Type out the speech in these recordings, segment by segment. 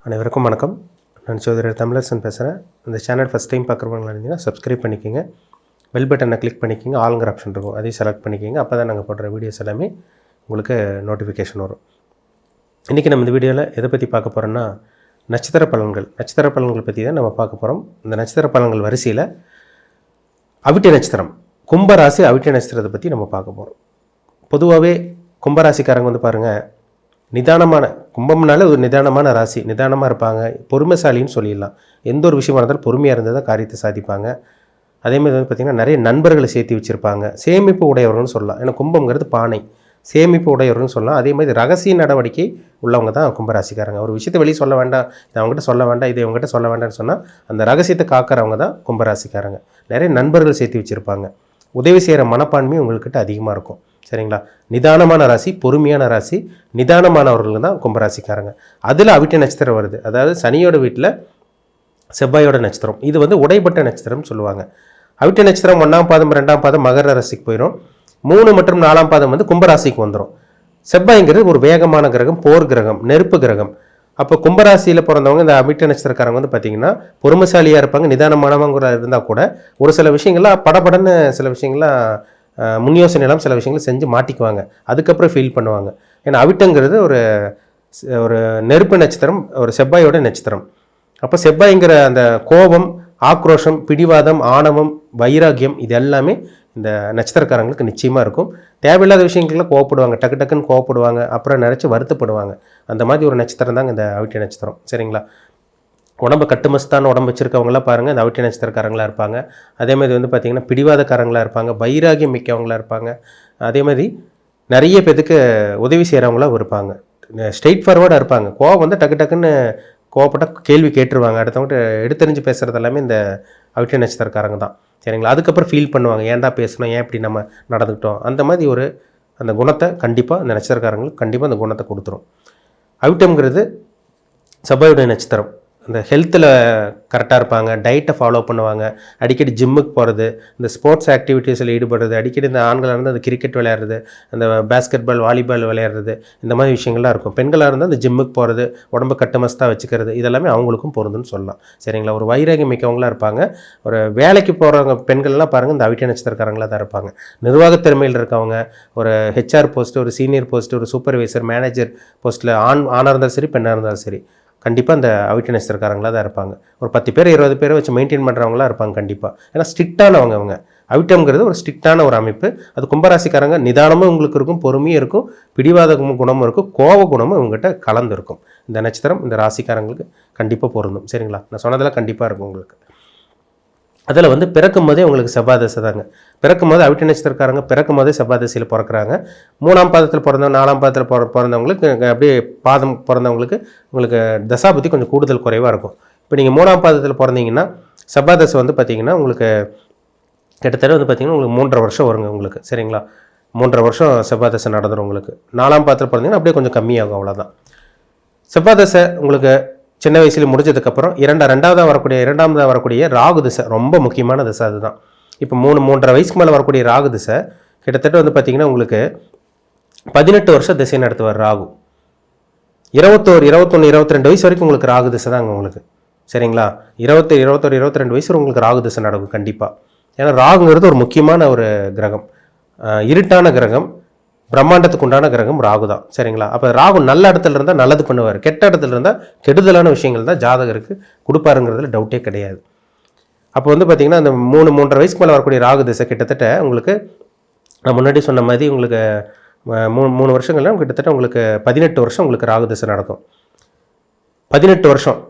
அனைவருக்கும் வணக்கம். நான் சோதரர் தமிழரசன் பேசுகிறேன். இந்த சேனல் ஃபஸ்ட் டைம் பார்க்குறவங்களா இருந்தீங்கன்னா சப்ஸ்கிரைப் பண்ணிக்கோங்க, பெல் பட்டனை கிளிக் பண்ணிக்கோங்க, ஆளுங்கிற ஆப்ஷன் இருக்கும் அதையும் செலக்ட் பண்ணிக்கோங்க. அப்போ தான் நாங்கள் போடுற வீடியோஸ் எல்லாமே உங்களுக்கு நோட்டிஃபிகேஷன் வரும். இன்றைக்கி நம்ம இந்த வீடியோவில் எதை பற்றி பார்க்க போகிறோன்னா நட்சத்திர பலன்கள் பற்றி தான் நம்ம பார்க்க போகிறோம். இந்த நட்சத்திர பலன்கள் வரிசையில் அவிட்ட நட்சத்திரம், கும்பராசி அவிட்ட நட்சத்திரத்தை பற்றி நம்ம பார்க்க போகிறோம். பொதுவாகவே கும்பராசிக்காரங்க வந்து பாருங்கள், நிதானமான, கும்பம்னால ஒரு நிதானமான ராசி, நிதானமாக இருப்பாங்க, பொறுமைசாலின்னு சொல்லிடலாம். எந்த ஒரு விஷயமா இருந்தாலும் பொறுமையாக இருந்தால் தான் காரியத்தை சாதிப்பாங்க. அதேமாதிரி வந்து பார்த்திங்கன்னா நிறைய நண்பர்களை சேர்த்து வச்சுருப்பாங்க, சேமிப்பு உடையவர்கள்னு சொல்லலாம். ஏன்னா கும்பம்ங்கிறது பானை, சேமிப்பு உடையவர்கள்னு சொல்லலாம். அதே மாதிரி ரகசிய நடவடிக்கை உள்ளவங்க தான் கும்பராசிக்காரங்க. ஒரு விஷயத்தை வெளியே சொல்ல வேண்டாம், இது அவங்ககிட்ட சொல்ல வேண்டாம், இது இவங்ககிட்ட சொல்ல வேண்டாம்னு சொன்னால் அந்த ரகசியத்தை காக்கிறவங்க தான் கும்பராசிக்காரங்க. நிறைய நண்பர்கள் சேர்த்து வச்சுருப்பாங்க, உதவி செய்கிற மனப்பான்மை உங்கள்கிட்ட அதிகமாக இருக்கும். சரிங்களா? நிதானமான ராசி, பொறுமையான ராசி, நிதானமானவர்கள் தான் கும்பராசிக்காரங்க. அதில் அவிட்ட நட்சத்திரம் வருது, அதாவது சனியோட வீட்டில் செவ்வாயோட நட்சத்திரம். இது வந்து உடைப்பட்ட நட்சத்திரம்னு சொல்லுவாங்க. அவிட்ட நட்சத்திரம் 1ஆம் பாதம் 2ஆம் பாதம் மகர ராசிக்கு போயிடும். 3 மற்றும் 4ஆம் பாதம் வந்து கும்பராசிக்கு வந்துடும். செவ்வாய்ங்கிறது ஒரு வேகமான கிரகம், போர் கிரகம், நெருப்பு கிரகம். அப்போ கும்பராசியில் பிறந்தவங்க இந்த அவிட்ட நட்சத்திரக்காரங்க வந்து பார்த்திங்கன்னா பொறுமைசாலியாக இருப்பாங்க, நிதானமானவங்க இருந்தால் கூட ஒரு சில விஷயங்கள்லாம் படபடன்னு, சில விஷயங்கள்லாம் முன் யோசனையெல்லாம் சில விஷயங்களை செஞ்சு மாட்டிக்குவாங்க, அதுக்கப்புறம் ஃபீல் பண்ணுவாங்க. ஏன்னா அவிட்டங்கிறது ஒரு நெருப்பு நட்சத்திரம், ஒரு செவ்வாயோட நட்சத்திரம். அப்போ செவ்வாய்ங்கிற அந்த கோபம், ஆக்ரோஷம், பிடிவாதம், ஆணவம், வைராக்கியம், இது எல்லாமே இந்த நட்சத்திரக்காரங்களுக்கு நிச்சயமாக இருக்கும். தேவையில்லாத விஷயங்கள்லாம் கோவப்படுவாங்க, டக்கு டக்குன்னு கோவப்படுவாங்க, அப்புறம் நினச்சி வருத்தப்படுவாங்க. அந்த மாதிரி ஒரு நட்சத்திரம் தாங்க இந்த அவிட்ட நட்சத்திரம். சரிங்களா? உடம்பு கட்டுமஸ்தான உடம்பு வச்சுருக்கவங்களாம் பாருங்கள் இந்த அவிட்ட நட்சத்திரக்காரங்களாக இருப்பாங்க. அதே மாதிரி வந்து பார்த்திங்கன்னா பிடிவாதக்காரங்களாக இருப்பாங்க, வைராகியம் மிக்கவங்களாக இருப்பாங்க. அதே மாதிரி நிறைய பேருக்கு உதவி செய்கிறவங்களாம் இருப்பாங்க, ஸ்ட்ரெயிட் ஃபார்வர்டாக இருப்பாங்க. கோவம் வந்து டக்கு டக்குன்னு கோவப்பட்ட கேள்வி கேட்டுருவாங்க, அடுத்தவங்கள்ட்ட எடுத்தறிஞ்சு பேசுகிறது எல்லாமே இந்த அவிட்ட நட்சத்திரக்காரங்க தான். சரிங்களா? அதுக்கப்புறம் ஃபீல் பண்ணுவாங்க, ஏன்டா பேசணும், ஏன் இப்படி நம்ம நடந்துக்கிட்டோம். அந்த மாதிரி அந்த குணத்தை கண்டிப்பாக இந்த நட்சத்திரக்காரங்களுக்கு கண்டிப்பாக அந்த குணத்தை கொடுத்துரும். அவிட்டம்ங்கிறது செவ்வாயுடைய நட்சத்திரம். இந்த ஹெல்த்தில் கரெக்டாக இருப்பாங்க, டயட்டை ஃபாலோ பண்ணுவாங்க, அடிக்கடி ஜிம்முக்கு போகிறது, இந்த ஸ்போர்ட்ஸ் ஆக்டிவிட்டீஸில் ஈடுபடுறது, அடிக்கடி இந்த ஆண்களாக இருந்தால் அந்த கிரிக்கெட் விளையாடுறது, அந்த பேஸ்கெட் பால், வாலிபால் விளையாடுறது, இந்த மாதிரி விஷயங்கள்லாம் இருக்கும். பெண்களாக இருந்தால் அந்த ஜிம்முக்கு போகிறது, உடம்பு கட்டுமஸ்தாக வச்சுக்கிறது, இதெல்லாமே அவங்களுக்கும் பொருந்துன்னு சொல்லலாம். சரிங்களா? ஒரு வைராகியம் மிக்கவங்களாக இருப்பாங்க. ஒரு வேலைக்கு போகிறவங்க பெண்கள்லாம் பாருங்கள் இந்த அவிட்ட நட்சத்திரக்காரங்களாக தான் இருப்பாங்க. நிர்வாகத் திறமையில் இருக்கவங்க, ஒரு ஹெச்ஆர் போஸ்ட்டு, ஒரு சீனியர் போஸ்ட்டு, ஒரு சூப்பர்வைசர், மேனேஜர் போஸ்ட்டில் ஆணாக இருந்தாலும் சரி, பெண்ணாக இருந்தாலும் சரி, கண்டிப்பாக அந்த அவிட்ட நட்சத்திரக்காரங்களாக தான் இருப்பாங்க. ஒரு 10 பேர் 20 பேரை வச்சு மெயின்டைன் பண்ணுறவங்களாம் இருப்பாங்க கண்டிப்பாக. ஏன்னா ஸ்ட்ரிக்டானவங்க அவங்க. அவிட்டம்ங்கிறது ஒரு ஸ்ட்ரிக்டான ஒரு அமைப்பு. அது கும்பராசிக்காரங்க நிதானமும் உங்களுக்கு இருக்கும், பொறுமையும் இருக்கும், பிடிவாத குணமும் இருக்கும், கோப குணமும் இவங்ககிட்ட கலந்து இருக்கும். இந்த நட்சத்திரம் இந்த ராசிக்காரங்களுக்கு கண்டிப்பாக பொருந்தும். சரிங்களா? நான் சொன்னதெல்லாம் கண்டிப்பாக இருக்கும் உங்களுக்கு. அதில் வந்து பிறக்கும் போதே உங்களுக்கு செவ்வாய் தசை தாங்க. பிறக்கும் போது அவிட்ட நட்சத்திரக்காரங்க பிறக்கும் போதே செவ்வாய் தசையில் பிறக்கிறாங்க. 3ஆம் பாதத்தில் பிறந்தவங்க, 4ஆம் பாதத்தில் பிறந்தவங்களுக்கு அப்படியே பாதம் பிறந்தவங்களுக்கு உங்களுக்கு தசாபுத்தி கொஞ்சம் கூடுதல் குறைவாக இருக்கும். இப்போ நீங்கள் 3ஆம் பாதத்தில் பிறந்தீங்கன்னா செவ்வாய் தசை வந்து பார்த்திங்கன்னா உங்களுக்கு கிட்டத்தட்ட வந்து பார்த்திங்கன்னா உங்களுக்கு 3.5 வருஷம் வருங்க உங்களுக்கு. சரிங்களா? 3.5 வருஷம் செவ்வாய் தசை நடந்துடும் உங்களுக்கு. 4ஆம் பாதத்தில் பிறந்தீங்கன்னா அப்படியே கொஞ்சம் கம்மியாகும், அவ்வளோதான். செவ்வாய் தசை உங்களுக்கு சின்ன வயசுல முடிஞ்சதுக்கப்புறம் இரண்டாவதாக வரக்கூடிய ராகு திசை ரொம்ப முக்கியமான திசை. அதுதான் இப்போ 3.5 வயசுக்கு மேலே வரக்கூடிய ராகு திசை கிட்டத்தட்ட வந்து பார்த்திங்கன்னா உங்களுக்கு 18 வருஷம் திசை நடத்துவார் ராகு. 21, 22 வயசு வரைக்கும் உங்களுக்கு ராகு திசை தாங்க உங்களுக்கு. சரிங்களா? 21, 22 வயசு உங்களுக்கு ராகு திசை நடக்கும் கண்டிப்பாக. ஏன்னா ராகுங்கிறது ஒரு முக்கியமான ஒரு கிரகம், இருட்டான கிரகம், பிரம்மாண்டத்துக்கு உண்டான கிரகம் ராகு தான். சரிங்களா? அப்போ ராகு நல்ல இடத்துல இருந்தால் நல்லது பண்ணுவார், கெட்ட இடத்துல இருந்தால் கெடுதலான விஷயங்கள் தான் ஜாதகருக்கு கொடுப்பாருங்கிறதுல டவுட்டே கிடையாது. அப்போ வந்து பார்த்திங்கன்னா அந்த 3.5 வயசுக்கு மேலே வரக்கூடிய ராகு திசை கிட்டத்தட்ட உங்களுக்கு நான் முன்னாடி சொன்ன மாதிரி உங்களுக்கு 3 வருஷங்கள்ல கிட்டத்தட்ட உங்களுக்கு 18 வருஷம் உங்களுக்கு ராகு திசை நடக்கும். 18 வருஷம்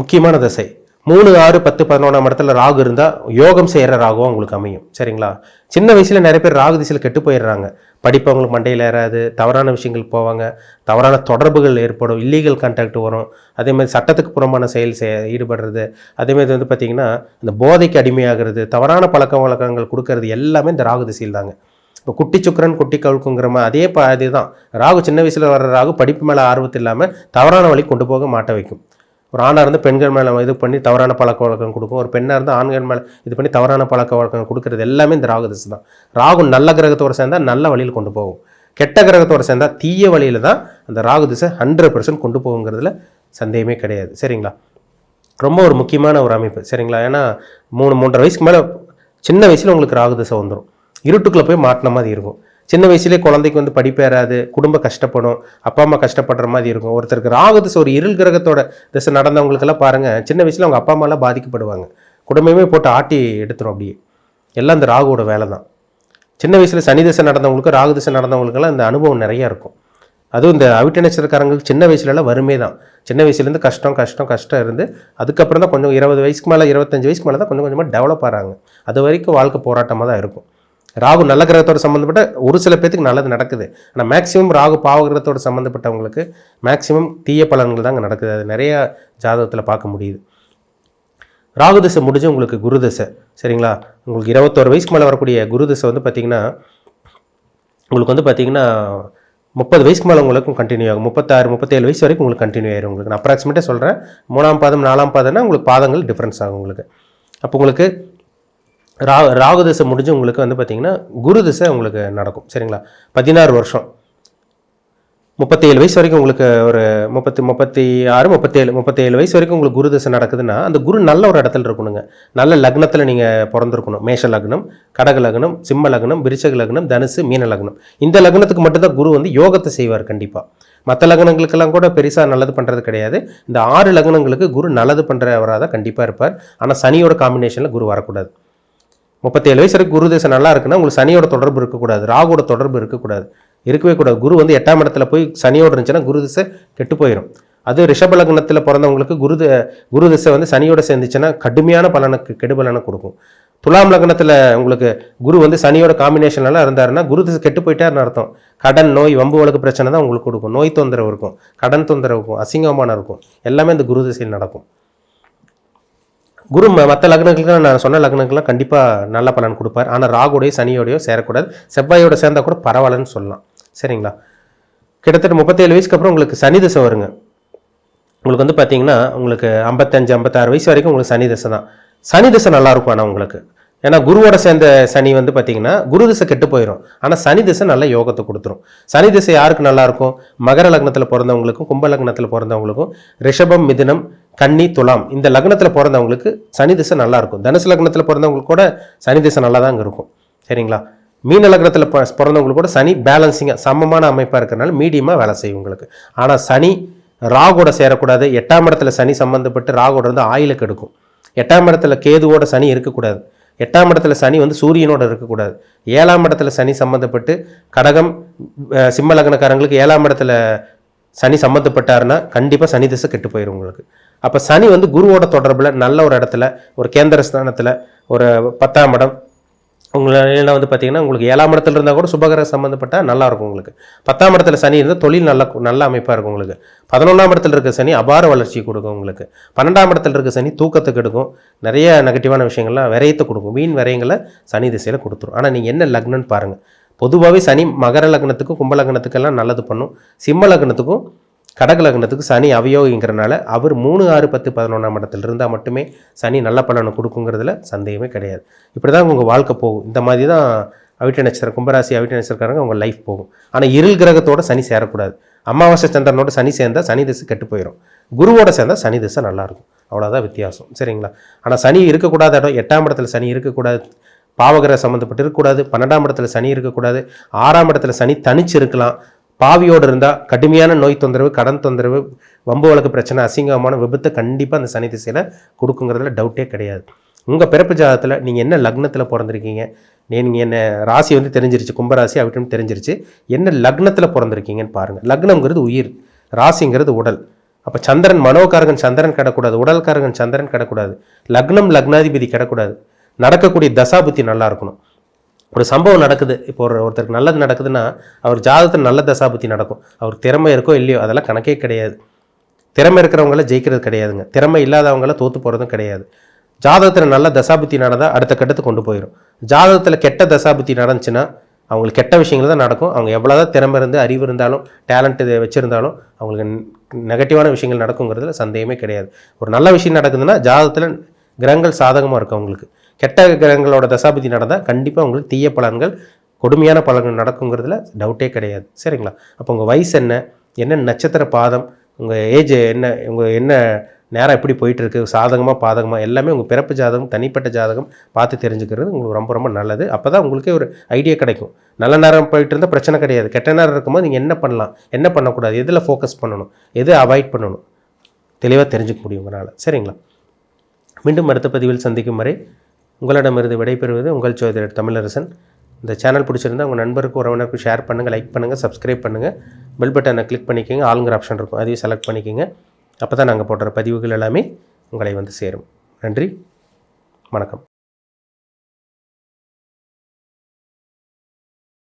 முக்கியமான திசை. 3, 6, 10, 11ஆம் இடத்துல ராகு இருந்தால் யோகம் செய்கிற ராகுவாக உங்களுக்கு அமையும். சரிங்களா? சின்ன வயசில் நிறைய பேர் ராகு திசையில் கெட்டு போயிடுறாங்க. படிப்பு அவங்களுக்கு மண்டையில் ஏறாது, தவறான விஷயங்கள் போவாங்க, தவறான தொடர்புகள் ஏற்படும், இல்லீகல் கான்டாக்ட் வரும், அதேமாதிரி சட்டத்துக்கு புறமான செயல் ஈடுபடுறது, அதேமாதிரி வந்து பார்த்திங்கன்னா இந்த போதைக்கு அடிமையாகிறது, தவறான பழக்க வழக்கங்கள் கொடுக்கறது எல்லாமே இந்த ராகு திசையில் தாங்க. இப்போ குட்டி சுக்கரன் குட்டி கவுக்குங்கிற மாதிரி அதுதான் ராகு. சின்ன வயசில் வர்ற ராகு படிப்பு மேலே ஆர்வத்து இல்லாமல் தவறான வழி கொண்டு போக மாட்ட வைக்கும். ஒரு ஆணாக இருந்து பெண்கள் மேலே இது பண்ணி தவறான பழக்க வழக்கம் கொடுக்கும், ஒரு பெண்ணாக இருந்து ஆண்கள் மேலே இது பண்ணி தவறான பழக்க வழக்கம் கொடுக்கறது எல்லாமே இந்த ராகு திசை தான். ராகு நல்ல கிரகத்தோடு சேர்ந்தால் நல்ல வழியில் கொண்டு போகும், கெட்ட கிரகத்தோடு சேர்ந்தால் தீய வழியில் தான் அந்த ராகு திசை 100% கொண்டு போகுங்கிறதுல சந்தேகமே கிடையாது. சரிங்களா? ரொம்ப ஒரு முக்கியமான ஒரு அமைப்பு. சரிங்களா? ஏன்னா 3-3.5 வயசுக்கு மேலே சின்ன வயசில் உங்களுக்கு ராகு திசை வந்துடும். இருட்டுக்குள்ளே போய் மாட்டின மாதிரி இருக்கும். சின்ன வயசுலேயே குழந்தைக்கு வந்து படிப்பேறாது, குடும்பம் கஷ்டப்படும், அப்பா அம்மா கஷ்டப்படுற மாதிரி இருக்கும். ஒருத்தருக்கு ராகு திசை ஒரு இருள் கிரகத்தோட திசை நடந்தவங்களுக்கெல்லாம் பாருங்கள், சின்ன வயசில் அவங்க அப்பா அம்மாலாம் பாதிக்கப்படுவாங்க. குடும்பமே போட்டு ஆட்டி எடுத்துரும். அப்படியே எல்லாம் இந்த ராகுவோட வேலை தான். சின்ன வயசில் சனி திசை நடந்தவங்களுக்கு, ராகு திசை நடந்தவங்களுக்கெல்லாம் இந்த அனுபவம் நிறையா இருக்கும். அதுவும் இந்த அவிட்ட நட்சத்திரக்காரங்களுக்கு சின்ன வயசுலலாம் வறுமை தான். சின்ன வயசுலேருந்து கஷ்டம் இருந்து அதுக்கப்புறம் தான் கொஞ்சம் 20 வயசுக்கு மேலே 25 வயசுக்கு மேலே தான் கொஞ்சம் கொஞ்சமாக டெவலப் ஆகிறாங்க. அது வரைக்கும் வாழ்க்கை போராட்டமாக தான் இருக்கும். ராகு நல்ல கிரகத்தோடு சம்மந்தப்பட்ட ஒரு சில பேத்துக்கு நல்லது நடக்குது. ஆனால் மேக்ஸிமம் ராகு பாவகிரகத்தோடு சம்மந்தப்பட்டவங்களுக்கு மேக்ஸிமம் தீய பலன்கள் தாங்க நடக்குது. அது நிறைய ஜாதகத்தில் பார்க்க முடியுது. ராகு திசை முடிஞ்சு உங்களுக்கு குரு திசை. சரிங்களா? உங்களுக்கு 21 வயசுக்கு மேலே வரக்கூடிய குரு திசை வந்து பார்த்திங்கன்னா உங்களுக்கு வந்து பார்த்திங்கன்னா 30 வயசுக்கு மேலே உங்களுக்கும் கண்டினியூ ஆகும். 36-37 வயசு வரைக்கும் உங்களுக்கு கண்டினியூ ஆயிரும். உங்களுக்கு நான் அப்ராக்சிமேட்டாக சொல்கிறேன். 3ஆம் பாதம் 4ஆம் பாதம்னா உங்களுக்கு பாதங்கள் டிஃப்ரென்ஸ் ஆகும் உங்களுக்கு. அப்போ உங்களுக்கு ராகு திசை முடிஞ்சு உங்களுக்கு வந்து பார்த்திங்கன்னா குரு திசை உங்களுக்கு நடக்கும். சரிங்களா? 16 வருஷம் 37 வயசு வரைக்கும் உங்களுக்கு ஒரு 37 வயசு வரைக்கும் உங்களுக்கு குரு திசை நடக்குதுன்னா அந்த குரு நல்ல ஒரு இடத்துல இருக்கணுங்க. நல்ல லக்னத்தில் நீங்கள் பிறந்திருக்கணும். மேஷ லக்னம், கடக லக்னம், சிம்ம லக்னம், விருச்சக லக்னம், தனுசு, மீன லக்னம். இந்த லக்னத்துக்கு மட்டும்தான் குரு வந்து யோகத்தை செய்வார் கண்டிப்பாக. மற்ற லக்னங்களுக்கெல்லாம் கூட பெருசாக நல்லது பண்ணுறது கிடையாது. இந்த 6 லக்னங்களுக்கு குரு நல்லது பண்ணுறவராக தான் கண்டிப்பாக இருப்பார். ஆனால் சனியோட காம்பினேஷனில் குரு வரக்கூடாது. 37 வயசு வரைக்கும் குரு திசை நல்லா இருக்குன்னா உங்களுக்கு சனியோட தொடர்பு இருக்கக்கூடாது, ராகுவோட தொடர்பு இருக்கக்கூடாது, இருக்கவே கூடாது. குரு வந்து 8ஆம் இடத்துல போய் சனியோடு இருந்துச்சுன்னா குரு திசை கெட்டு போயிடும். அது ரிஷப லக்னத்தில் பிறந்தவங்களுக்கு குரு திசை வந்து சனியோட சேர்ந்துச்சுன்னா கடுமையான பலனுக்கு கெடுபலனை கொடுக்கும். துலாம் லக்னத்தில் உங்களுக்கு குரு வந்து சனியோட காம்பினேஷன்லாம் இருந்தாருன்னா குரு திசை கெட்டு போயிட்டாருன்னு அர்த்தம். கடன், நோய், வம்பு வழக்கு பிரச்சனை தான் உங்களுக்கு கொடுக்கும். நோய் தொந்தரவு இருக்கும், கடன் தொந்தரவு இருக்கும், அசிங்கமான இருக்கும். எல்லாமே இந்த குரு திசையில் நடக்கும். குரு மற்ற லக்னங்களுக்குலாம் நான் சொன்ன லக்னங்களுக்குலாம் கண்டிப்பாக நல்ல பலன் கொடுப்பார். ஆனால் ராகுடையோ சனியோடையோ சேரக்கூடாது. செவ்வாயோட சேர்ந்தால் கூட பரவாயில்லன்னு சொல்லலாம். சரிங்களா? கிட்டத்தட்ட 37 வயசுக்கு அப்புறம் உங்களுக்கு சனி திசை வருங்க. உங்களுக்கு வந்து பார்த்தீங்கன்னா உங்களுக்கு 55-56 வயசு வரைக்கும் உங்களுக்கு சனி திசை தான். சனி திசை நல்லாயிருக்கும். ஆனால் உங்களுக்கு ஏன்னா குருவோட சேர்ந்த சனி வந்து பார்த்தீங்கன்னா குரு திசை கெட்டு போயிடும். ஆனால் சனி திசை நல்ல யோகத்தை கொடுத்துரும். சனி திசை யாருக்கு நல்லாயிருக்கும்? மகர லக்னத்தில் பிறந்தவங்களுக்கும், கும்ப லக்னத்தில் பிறந்தவங்களுக்கும், ரிஷபம், மிதுனம், கன்னி, துலாம் இந்த லக்னத்தில் பிறந்தவங்களுக்கு சனி திசை நல்லாயிருக்கும். தனுசு லக்னத்தில் பிறந்தவங்களுக்கு கூட சனி திசை நல்லா தான் இருக்கும். சரிங்களா? மீன லக்னத்தில் பிறந்தவங்களுக்கு கூட சனி பேலன்சிங்காக சமமான அமைப்பாக இருக்கிறனால மீடியமாக வேலை செய்யும் உங்களுக்கு. ஆனால் சனி ராகுவோட சேரக்கூடாது. 8ஆம் இடத்துல சனி சம்மந்தப்பட்டு ராகுவோட வந்து ஆயிலுக்கு எடுக்கும். 8ஆம் இடத்துல கேதுவோட சனி இருக்கக்கூடாது. 8ஆம் இடத்துல சனி வந்து சூரியனோட இருக்கக்கூடாது. 7ஆம் இடத்துல சனி சம்மந்தப்பட்டு கடகம், சிம்ம லக்னக்காரங்களுக்கு 7ஆம் இடத்துல சனி சம்மந்தப்பட்டாருன்னா கண்டிப்பாக சனி திசை கெட்டு போயிடும் உங்களுக்கு. அப்போ சனி வந்து குருவோட தொடர்பில் நல்ல ஒரு இடத்துல ஒரு கேந்திர ஸ்தானத்தில் ஒரு 10ஆம் இடம் உங்களை வந்து பார்த்தீங்கன்னா உங்களுக்கு 7ஆம் இடத்துல இருந்தால் கூட சுபகிரக சம்மந்தப்பட்டால் நல்லாயிருக்கும் உங்களுக்கு. 10ஆம் இடத்துல சனி இருந்தால் தொழில் நல்ல அமைப்பாக இருக்கும் உங்களுக்கு. 11ஆம் இடத்துல இருக்க சனி அபார வளர்ச்சி கொடுக்கும் உங்களுக்கு. 12ஆம் இடத்துல இருக்க சனி தூக்கத்துக்கு எடுக்கும். நிறைய நெகட்டிவான விஷயங்கள்லாம் விரயத்தை கொடுக்கும். வீண் விரயங்களை சனி திசையில் கொடுத்துரும். ஆனால் நீங்கள் என்ன லக்னன்னு பாருங்கள். பொதுவாகவே சனி மகர லக்னத்துக்கும் கும்ப லக்னத்துக்கெல்லாம் நல்லது பண்ணும். சிம்ம லக்னத்துக்கும் கடக லக்னத்துக்கு சனி அவயோகிங்கிறனால அவர் 3, 6, 10, 11ஆம் இடத்துல இருந்தால் மட்டுமே சனி நல்ல பலனை கொடுக்குங்கிறதுல சந்தேகமே கிடையாது. இப்படி தான் உங்கள் வாழ்க்கை போகும். இந்த மாதிரி தான் அவிட்ட நட்சத்திரம், கும்பராசி அவிட்ட நட்சத்திரக்காரங்க உங்கள் லைஃப் போகும். ஆனால் இருள் கிரகத்தோட சனி சேரக்கூடாது. அமாவாசை சந்திரனோட சனி சேர்ந்தால் சனி திசை கெட்டு போயிடும். குருவோட சேர்ந்தால் சனி திசை நல்லாயிருக்கும். அவ்வளோதான் வித்தியாசம். சரிங்களா? ஆனால் சனி இருக்கக்கூடாத இடம் 8ஆம் இடத்துல சனி இருக்கக்கூடாது, பாவகிரக சம்மந்தப்பட்டு இருக்கக்கூடாது. 12ஆம் இடத்துல சனி இருக்கக்கூடாது. 6ஆம் இடத்துல சனி தனிச்சு இருக்கலாம். பாவியோடு இருந்தால் கடுமையான நோய் தொந்தரவு, கடன் தொந்தரவு, வம்பு வழக்கு பிரச்சனை, அசிங்கமான விபத்தை கண்டிப்பாக அந்த சனி திசையில் கொடுக்குங்கிறதுல டவுட்டே கிடையாது. உங்கள் பிறப்பு ஜாதகத்தில் நீங்கள் என்ன லக்னத்தில் பிறந்திருக்கீங்க, நீங்கள் என்ன ராசி வந்து தெரிஞ்சிருச்சு, கும்பராசி அப்படின்னு தெரிஞ்சிருச்சு. என்ன லக்னத்தில் பிறந்திருக்கீங்கன்னு பாருங்கள். லக்னங்கிறது உயிர், ராசிங்கிறது உடல். அப்போ சந்திரன் மனோகாரகன் சந்திரன் கிடக்கூடாது, உடல்காரகன் சந்திரன் கிடக்கூடாது, லக்னம் லக்னாதிபதி கிடக்கூடாது. நடக்கக்கூடிய தசாபுத்தி நல்லா இருக்கணும். ஒரு சம்பவம் நடக்குது, இப்போ ஒருத்தருக்கு நல்லது நடக்குதுன்னா அவர் ஜாதகத்தில் நல்ல தசாபுத்தி நடக்கும். அவர் திறமை இருக்கோ இல்லையோ அதெல்லாம் கணக்கே கிடையாது. திறமை இருக்கிறவங்கள ஜெயிக்கிறது கிடையாதுங்க. திறமை இல்லாதவங்கள தோற்று போகிறதும் கிடையாது. ஜாதகத்தில் நல்ல தசாபுத்தி நடந்தால் அடுத்த கட்டத்துக்கு கொண்டு போயிடும். ஜாதகத்தில் கெட்ட தசாபுத்தி நடந்துச்சுன்னா அவங்களுக்கு கெட்ட விஷயங்கள் தான் நடக்கும். அவங்க எவ்வளோதான் திறமை இருந்து அறிவு இருந்தாலும் டேலண்ட் வச்சுருந்தாலும் அவங்களுக்கு நெகட்டிவான விஷயங்கள் நடக்குங்கிறதுல சந்தேகமே கிடையாது. ஒரு நல்ல விஷயம் நடக்குதுன்னா ஜாதகத்தில் கிரகங்கள் சாதகமாக இருக்கும். அவங்களுக்கு கெட்ட கிரகங்களோட தசாபுத்தி நடந்தால் கண்டிப்பாக உங்களுக்கு தீய பலன்கள், கொடுமையான பலன்கள் நடக்குங்கிறதுல டவுட்டே கிடையாது. சரிங்களா? அப்போ உங்கள் வயசு என்ன, என்ன நட்சத்திர பாதம், உங்கள் ஏஜ் என்ன, உங்கள் என்ன நேரம் எப்படி போயிட்டுருக்கு, சாதகமாக பாதகமாக எல்லாமே உங்கள் பிறப்பு ஜாதகம் தனிப்பட்ட ஜாதகம் பார்த்து தெரிஞ்சுக்கிறது உங்களுக்கு ரொம்ப ரொம்ப நல்லது. அப்போ தான் உங்களுக்கே ஒரு ஐடியா கிடைக்கும். நல்ல நேரம் போயிட்டு இருந்தால் பிரச்சனை கிடையாது. கெட்ட நேரம் இருக்கும்போது நீங்கள் என்ன பண்ணலாம், என்ன பண்ணக்கூடாது, எதில் ஃபோக்கஸ் பண்ணணும், எது அவாய்ட் பண்ணணும், தெளிவாக தெரிஞ்சுக்க முடியும் உங்களால். சரிங்களா? மீண்டும் அடுத்த பதிவில் சந்திக்கும் வரை உங்களிடமிருந்து விடைபெறுவது உங்கள் ஜோதிடர் தமிழரசன். இந்த சேனல் பிடிச்சிருந்தால் உங்கள் நண்பருக்கு உறவினருக்கு ஷேர் பண்ணுங்கள், லைக் பண்ணுங்கள், சப்ஸ்கிரைப் பண்ணுங்கள். பெல் பட்டனை கிளிக் பண்ணிக்கோங்க. ஆளுங்கிற ஆப்ஷன் இருக்கும், அதையும் செலக்ட் பண்ணிக்கோங்க. அப்போ தான் நாங்கள் போடுற பதிவுகள் எல்லாமே உங்களை வந்து சேரும். நன்றி, வணக்கம்.